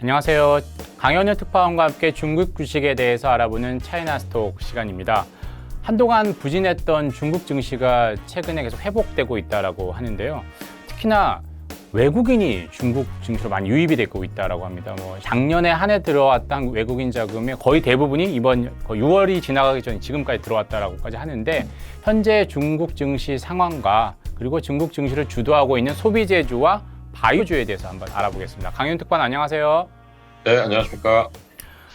안녕하세요. 강현우 특파원과 함께 중국 주식에 대해서 알아보는 차이나스톡 시간입니다. 한동안 부진했던 중국 증시가 최근에 계속 회복되고 있다고 하는데요. 특히나 외국인이 중국 증시로 많이 유입이 되고 있다고 합니다. 작년에 한 해 들어왔던 외국인 자금의 거의 대부분이 이번 6월이 지나가기 전 지금까지 들어왔다고까지 하는데, 현재 중국 증시 상황과 그리고 중국 증시를 주도하고 있는 소비재주와 바이오주에 대해서 한번 알아보겠습니다. 강현 특파원 안녕하세요. 네, 안녕하십니까.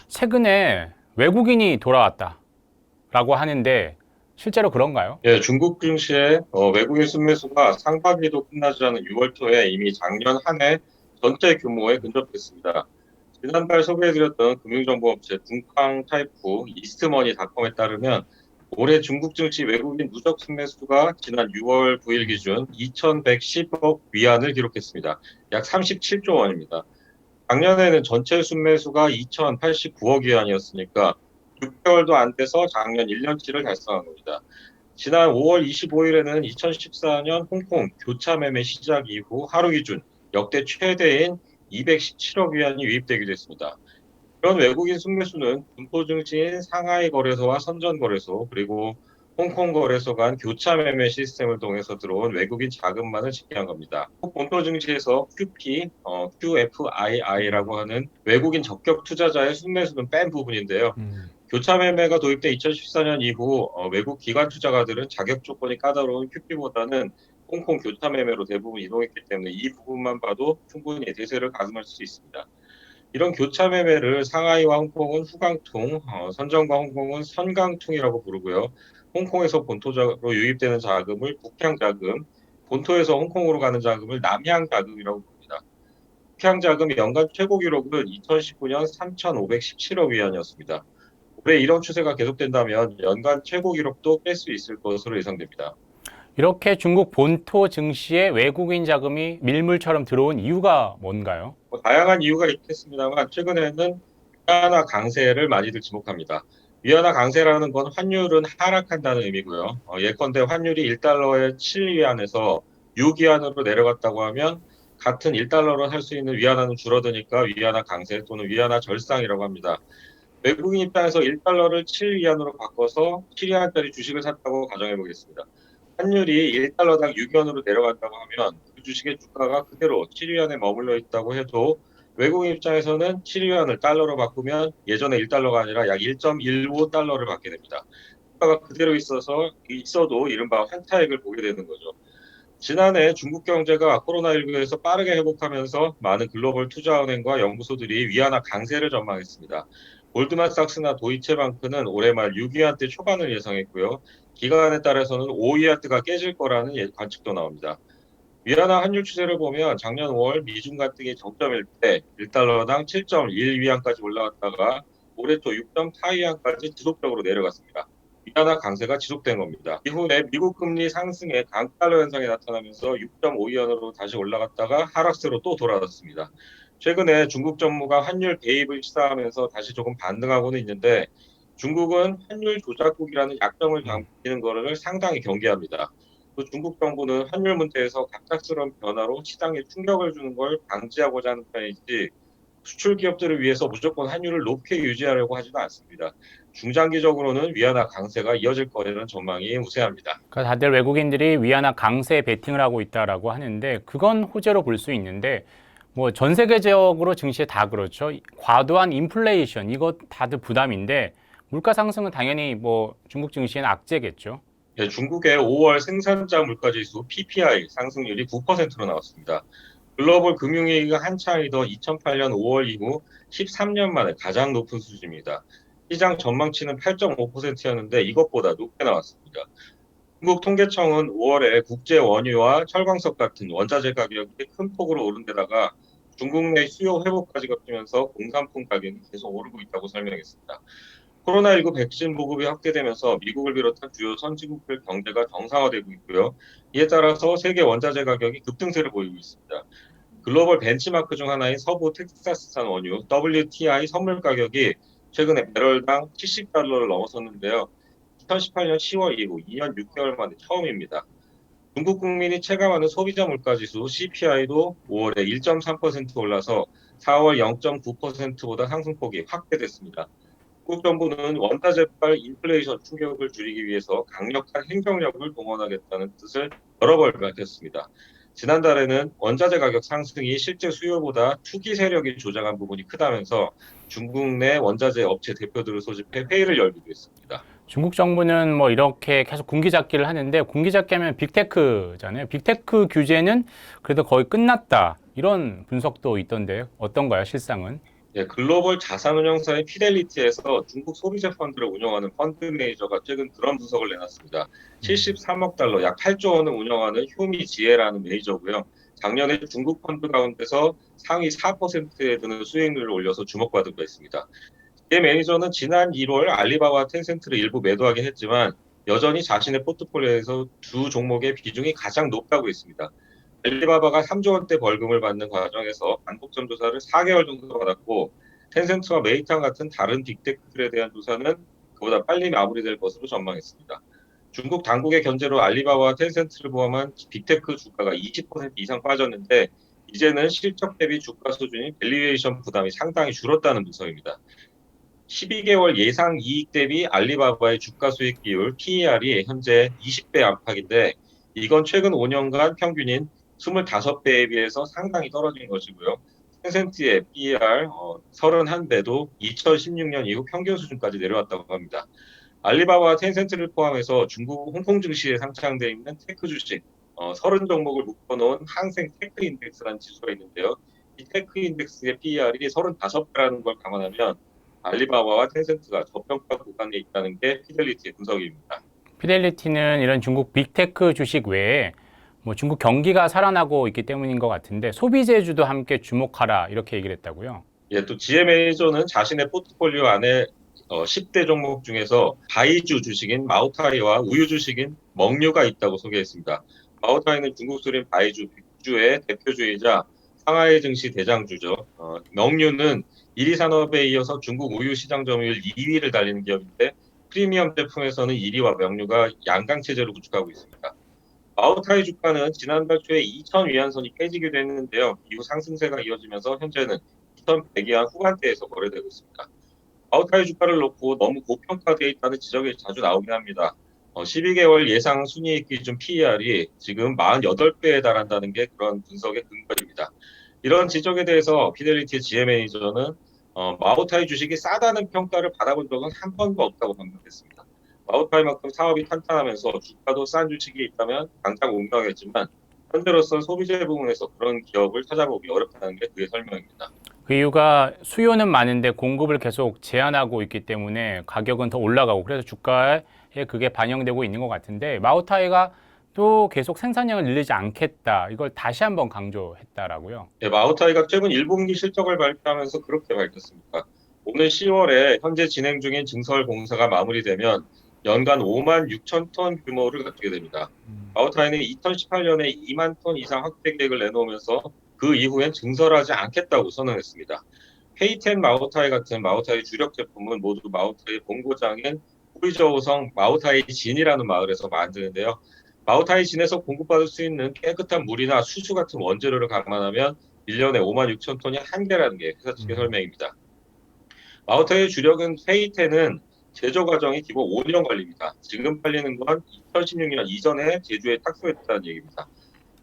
최근에 외국인이 돌아왔다라고 하는데 실제로 그런가요? 예, 중국 증시의 외국인 순매수가 상반기도 끝나지 않은 6월 초에 이미 작년 한 해 전체 규모에 근접했습니다. 지난달 소개해드렸던 금융정보업체 둥캉타이프 이스트머니닷컴에 따르면 올해 중국 증시 외국인 누적 순매수가 지난 6월 9일 기준 2,110억 위안을 기록했습니다. 약 37조 원입니다. 작년에는 전체 순매수가 2,089억 위안이었으니까 6개월도 안 돼서 작년 1년치를 달성한 겁니다. 지난 5월 25일에는 2014년 홍콩 교차 매매 시작 이후 하루 기준 역대 최대인 217억 위안이 유입되기도 했습니다. 이런 외국인 순매수는 분포 증시인 상하이 거래소와 선전 거래소 그리고 홍콩 거래소 간 교차 매매 시스템을 통해서 들어온 외국인 자금만을 집계한 겁니다. 본토 증시에서 QFII라고 하는 외국인 적격 투자자의 순매수는 뺀 부분인데요. 교차 매매가 도입된 2014년 이후 외국 기관 투자가들은 자격 조건이 까다로운 QP보다는 홍콩 교차 매매로 대부분 이동했기 때문에 이 부분만 봐도 충분히 대세를 가늠할 수 있습니다. 이런 교차 매매를 상하이와 홍콩은 후강통, 선전과 홍콩은 선강통이라고 부르고요. 홍콩에서 본토로 유입되는 자금을 북향 자금, 본토에서 홍콩으로 가는 자금을 남향 자금이라고 부릅니다. 북향 자금의 연간 최고 기록은 2019년 3,517억 위안이었습니다. 올해 이런 추세가 계속된다면 연간 최고 기록도 깰 수 있을 것으로 예상됩니다. 이렇게 중국 본토 증시에 외국인 자금이 밀물처럼 들어온 이유가 뭔가요? 다양한 이유가 있겠습니다만 최근에는 위안화 강세를 많이들 지목합니다. 위안화 강세라는 건 환율은 하락한다는 의미고요. 예컨대 환율이 1달러에 7위안에서 6위안으로 내려갔다고 하면 같은 1달러로 살 수 있는 위안화는 줄어드니까 위안화 강세 또는 위안화 절상이라고 합니다. 외국인 입장에서 1달러를 7위안으로 바꿔서 7위안짜리 주식을 샀다고 가정해 보겠습니다. 환율이 1달러당 6위안으로 내려간다고 하면 그 주식의 주가가 그대로 7위안에 머물러 있다고 해도 외국인 입장에서는 7위안을 달러로 바꾸면 예전에 1달러가 아니라 약 1.15달러를 받게 됩니다. 주가가 그대로 있어도 이른바 환차익을 보게 되는 거죠. 지난해 중국 경제가 코로나19에서 빠르게 회복하면서 많은 글로벌 투자은행과 연구소들이 위안화 강세를 전망했습니다. 골드만삭스나 도이체방크는 올해 말 6위안대 초반을 예상했고요. 기관에 따라서는 5위안대가 깨질 거라는 관측도 나옵니다. 위안화 환율 추세를 보면 작년 5월 미중 갈등이 정점일 때 1달러당 7.1위안까지 올라갔다가 올해 초 6.4위안까지 지속적으로 내려갔습니다. 위안화 강세가 지속된 겁니다. 이후에 미국 금리 상승에 강달러 현상이 나타나면서 6.5위안으로 다시 올라갔다가 하락세로 또 돌아왔습니다. 최근에 중국 정부가 환율 대입을 시사하면서 다시 조금 반등하고는 있는데 중국은 환율 조작국이라는 약점을 당기는 것을 상당히 경계합니다. 또 중국 정부는 환율 문제에서 갑작스러운 변화로 시장에 충격을 주는 걸 방지하고자 하는 편이지 수출 기업들을 위해서 무조건 환율을 높게 유지하려고 하지는 않습니다. 중장기적으로는 위안화 강세가 이어질 거라는 전망이 우세합니다. 그러니까 다들 외국인들이 위안화 강세에 베팅을 하고 있다라고 하는데, 그건 호재로 볼 수 있는데 전 세계적으로 증시에 다 그렇죠. 과도한 인플레이션, 이거 다들 부담인데 물가 상승은 당연히 중국 증시에는 악재겠죠. 예, 중국의 5월 생산자 물가지수 PPI 상승률이 9%로 나왔습니다. 글로벌 금융위기가 한창이던 2008년 5월 이후 13년 만에 가장 높은 수준입니다. 시장 전망치는 8.5%였는데 이것보다 높게 나왔습니다. 중국 통계청은 5월에 국제 원유와 철광석 같은 원자재 가격이 큰 폭으로 오른 데다가 중국 내 수요 회복까지 겹치면서 공산품 가격이 계속 오르고 있다고 설명했습니다. 코로나19 백신 보급이 확대되면서 미국을 비롯한 주요 선진국들 경제가 정상화되고 있고요. 이에 따라서 세계 원자재 가격이 급등세를 보이고 있습니다. 글로벌 벤치마크 중 하나인 서부 텍사스산 원유 WTI 선물 가격이 최근에 배럴당 70달러를 넘어섰는데요. 2018년 10월 이후 2년 6개월 만에 처음입니다. 중국 국민이 체감하는 소비자 물가지수 CPI도 5월에 1.3% 올라서 4월 0.9%보다 상승폭이 확대됐습니다. 중국 정부는 원자재발 인플레이션 충격을 줄이기 위해서 강력한 행정력을 동원하겠다는 뜻을 여러 번 밝혔습니다. 지난달에는 원자재 가격 상승이 실제 수요보다 투기 세력이 조장한 부분이 크다면서 중국 내 원자재 업체 대표들을 소집해 회의를 열기도 했습니다. 중국 정부는 뭐 이렇게 계속 군기잡기를 하는데 군기잡기 하면 빅테크잖아요. 빅테크 규제는 그래도 거의 끝났다. 이런 분석도 있던데 어떤가요, 실상은? 예, 글로벌 자산운용사인 피델리티에서 중국 소비재 펀드를 운영하는 펀드 매니저가 최근 그런 분석을 내놨습니다. 73억 달러, 약 8조 원을 운영하는 효미지에라는 매니저고요. 작년에 중국 펀드 가운데서 상위 4%에 드는 수익률을 올려서 주목받은 바 있습니다. 이 매니저는 지난 1월 알리바바와 텐센트를 일부 매도하긴 했지만 여전히 자신의 포트폴리오에서 두 종목의 비중이 가장 높다고 했습니다. 알리바바가 3조 원대 벌금을 받는 과정에서 반복점 조사를 4개월 정도 받았고 텐센트와 메이탄 같은 다른 빅테크들에 대한 조사는 그보다 빨리 마무리될 것으로 전망했습니다. 중국 당국의 견제로 알리바바와 텐센트를 포함한 빅테크 주가가 20% 이상 빠졌는데 이제는 실적 대비 주가 수준인 밸류에이션 부담이 상당히 줄었다는 분석입니다. 12개월 예상 이익 대비 알리바바의 주가 수익 비율 PER이 현재 20배 안팎인데 이건 최근 5년간 평균인 25배에 비해서 상당히 떨어진 것이고요. 텐센트의 PER 31배도 2016년 이후 평균 수준까지 내려왔다고 합니다. 알리바바와 텐센트를 포함해서 중국 홍콩 증시에 상장되어 있는 테크 주식 30종목을 묶어놓은 항생 테크 인덱스라는 지수가 있는데요. 이 테크 인덱스의 PER이 35배라는 걸 감안하면 알리바바와 텐센트가 저평가 구간에 있다는 게 피델리티의 분석입니다. 피델리티는 이런 중국 빅테크 주식 외에 뭐 중국 경기가 살아나고 있기 때문인 것 같은데 소비재주도 함께 주목하라 이렇게 얘기를 했다고요. 예, 또 GMA조는 자신의 포트폴리오 안에 10대 종목 중에서 바이주 주식인 마오타이와 우유 주식인 멍류가 있다고 소개했습니다. 마오타이는 중국 수린 바이주 빅주의 대표주이자 상하이 증시 대장주죠. 멍류는 1위 산업에 이어서 중국 우유 시장 점유율 2위를 달리는 기업인데 프리미엄 제품에서는 1위와 명류가 양강 체제로 구축하고 있습니다. 마오타이 주가는 지난달 초에 2,000위안선이 깨지기도 했는데요. 이후 상승세가 이어지면서 현재는 2,100위안 후반대에서 거래되고 있습니다. 마오타이 주가를 놓고 너무 고평가되어 있다는 지적이 자주 나오긴 합니다. 12개월 예상 순이익 기준 PER이 지금 48배에 달한다는 게 그런 분석의 근거입니다. 이런 지적에 대해서 피델리티 GM 매니저는 마오타이 주식이 싸다는 평가를 받아본 적은 한 번도 없다고 반박했습니다. 마오타이만큼 사업이 탄탄하면서 주가도 싼 주식이 있다면 당장 운영하겠지만 현재로서 소비재 부문에서 그런 기업을 찾아보기 어렵다는 게 그의 설명입니다. 그 이유가 수요는 많은데 공급을 계속 제한하고 있기 때문에 가격은 더 올라가고 그래서 주가에 그게 반영되고 있는 것 같은데 마오타이가 또 계속 생산량을 늘리지 않겠다. 이걸 다시 한번 강조했다라고요. 네, 마오타이가 최근 1분기 실적을 발표하면서 그렇게 밝혔습니다. 오늘 10월에 현재 진행 중인 증설 공사가 마무리되면 연간 5만 6천 톤 규모를 갖추게 됩니다. 마오타이는 2018년에 2만 톤 이상 확대 계획을 내놓으면서 그 이후엔 증설하지 않겠다고 선언했습니다. 헤이텐 마오타이 같은 마오타이 주력 제품은 모두 마오타이 본고장인 후이저우성 마오타이 진이라는 마을에서 만드는데요. 마오타이 진에서 공급받을 수 있는 깨끗한 물이나 수수 같은 원재료를 감안하면 1년에 5만 6천 톤이 한계라는 게 회사 측의 설명입니다. 마오타이의 주력은 페이텐은 제조 과정이 기본 5년 걸립니다. 지금 팔리는 건 2016년 이전에 제조에 탁수했다는 얘기입니다.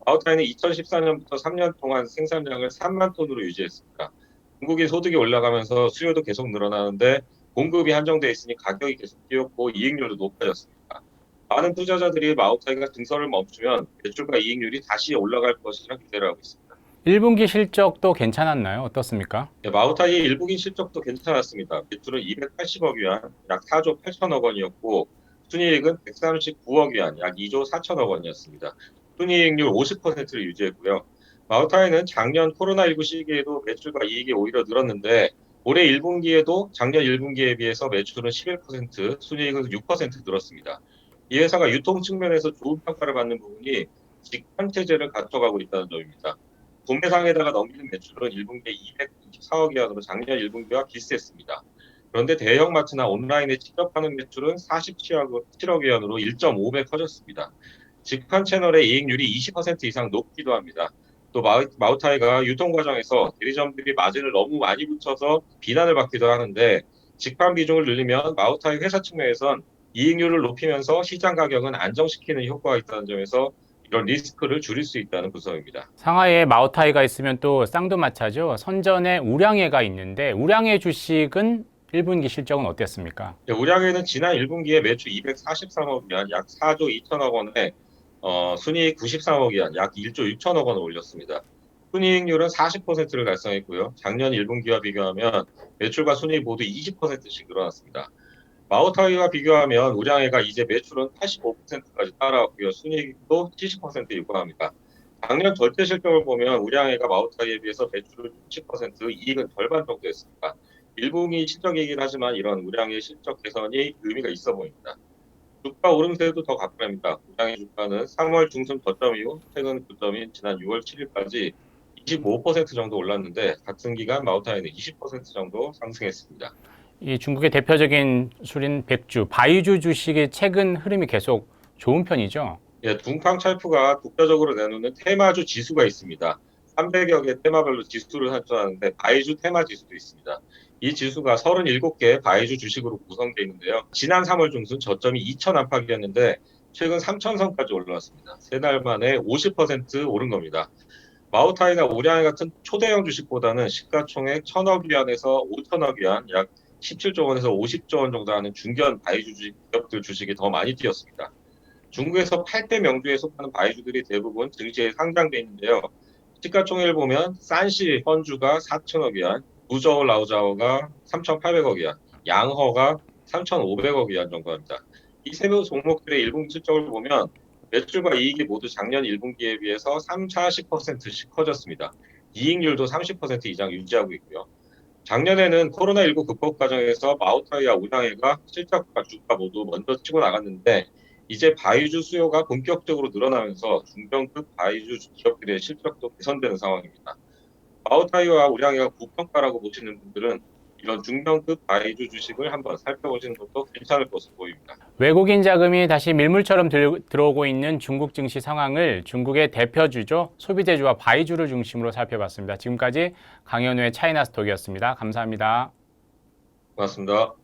마오타이는 2014년부터 3년 동안 생산량을 3만 톤으로 유지했습니다. 중국의 소득이 올라가면서 수요도 계속 늘어나는데 공급이 한정돼 있으니 가격이 계속 뛰었고 이익률도 높아졌습니다. 많은 투자자들이 마오타이가 증설을 멈추면 매출과 이익률이 다시 올라갈 것이라 기대를 하고 있습니다. 1분기 실적도 괜찮았나요? 어떻습니까? 네, 마오타이의 일국인 실적도 괜찮았습니다. 매출은 280억 위안, 약 4조 8천억 원이었고 순이익은 139억 위안, 약 2조 4천억 원이었습니다. 순이익률 50%를 유지했고요. 마오타이는 작년 코로나19 시기에도 매출과 이익이 오히려 늘었는데 올해 1분기에도 작년 1분기에 비해서 매출은 11%, 순이익은 6% 늘었습니다. 이 회사가 유통 측면에서 좋은 평가를 받는 부분이 직관 체제를 갖춰가고 있다는 점입니다. 구매상에다가 넘기는 매출은 1분기에 224억 위안으로 작년 1분기와 비슷했습니다. 그런데 대형마트나 온라인에 직접 하는 매출은 47억 위안으로 1.5배 커졌습니다. 직판 채널의 이익률이 20% 이상 높기도 합니다. 또 마우타이가 유통 과정에서 대리점들이 마진을 너무 많이 붙여서 비난을 받기도 하는데 직판 비중을 늘리면 마우타이 회사 측면에선 이익률을 높이면서 시장 가격은 안정시키는 효과가 있다는 점에서 이런 리스크를 줄일 수 있다는 분석입니다. 상하이에 마오타이가 있으면 또 쌍두마차죠. 선전에 우량해가 있는데 우량해 주식은 1분기 실적은 어땠습니까? 네, 우량회는 지난 1분기에 매출 243억 위안 약 4조 2천억 원에 순이익 93억 위안 약 1조 6천억 원을 올렸습니다. 순이익률은 40%를 달성했고요. 작년 1분기와 비교하면 매출과 순이익 모두 20%씩 늘어났습니다. 마오타이와 비교하면 우량회가 이제 매출은 85%까지 따라왔고요. 순이익도 70% 육박합니다. 작년 절대 실적을 보면 우량회가 마오타이에 비해서 매출을 60%, 이익은 절반 정도였습니다. 1분기 실적이긴 하지만 이런 우량의 실적 개선이 의미가 있어 보입니다. 주가 오름세도 더 가뿐합니다. 우량의 주가는 3월 중순 저점 이후 최근 고점인 지난 6월 7일까지 25% 정도 올랐는데 같은 기간 마오타이는 20% 정도 상승했습니다. 이 중국의 대표적인 술인 백주, 바이주 주식의 최근 흐름이 계속 좋은 편이죠. 예, 둥팡찰프가 독자적으로 내놓는 테마주 지수가 있습니다. 300여 개 테마별로 지수를 산정하는데 바이주 테마 지수도 있습니다. 이 지수가 37개 바이주 주식으로 구성되어 있는데요. 지난 3월 중순 저점이 2천 안팎이었는데 최근 3천선까지 올라왔습니다. 세 달 만에 50% 오른 겁니다. 마오타이나 우량회 같은 초대형 주식보다는 시가총액 1,000억 위안에서 5천억 위안, 약 17조 원에서 50조 원 정도 하는 중견 바이주 기업들 주식이 더 많이 뛰었습니다. 중국에서 8대 명주에 속하는 바이주들이 대부분 증시에 상장돼 있는데요. 시가총액을 보면 산시 헌주가 4천억 위안, 구저우 라오자오가 3,800억 위안, 양허가 3,500억 위안 정도 합니다. 이 세 종목들의 1분기 실적을 보면 매출과 이익이 모두 작년 1분기에 비해서 3, 40%씩 커졌습니다. 이익률도 30% 이상 유지하고 있고요. 작년에는 코로나19 극복 과정에서 마오타이와 우량회가 실적과 주가 모두 먼저 치고 나갔는데 이제 바이주 수요가 본격적으로 늘어나면서 중견급 바이주 기업들의 실적도 개선되는 상황입니다. 마오타이와 우량회가 고평가라고 보시는 분들은 이런 중견급 바이주 주식을 한번 살펴보시는 것도 괜찮을 것으로 보입니다. 외국인 자금이 다시 밀물처럼 들어오고 있는 중국 증시 상황을 중국의 대표주죠. 소비재주와 바이주를 중심으로 살펴봤습니다. 지금까지 강현우의 차이나스톡이었습니다. 감사합니다. 고맙습니다.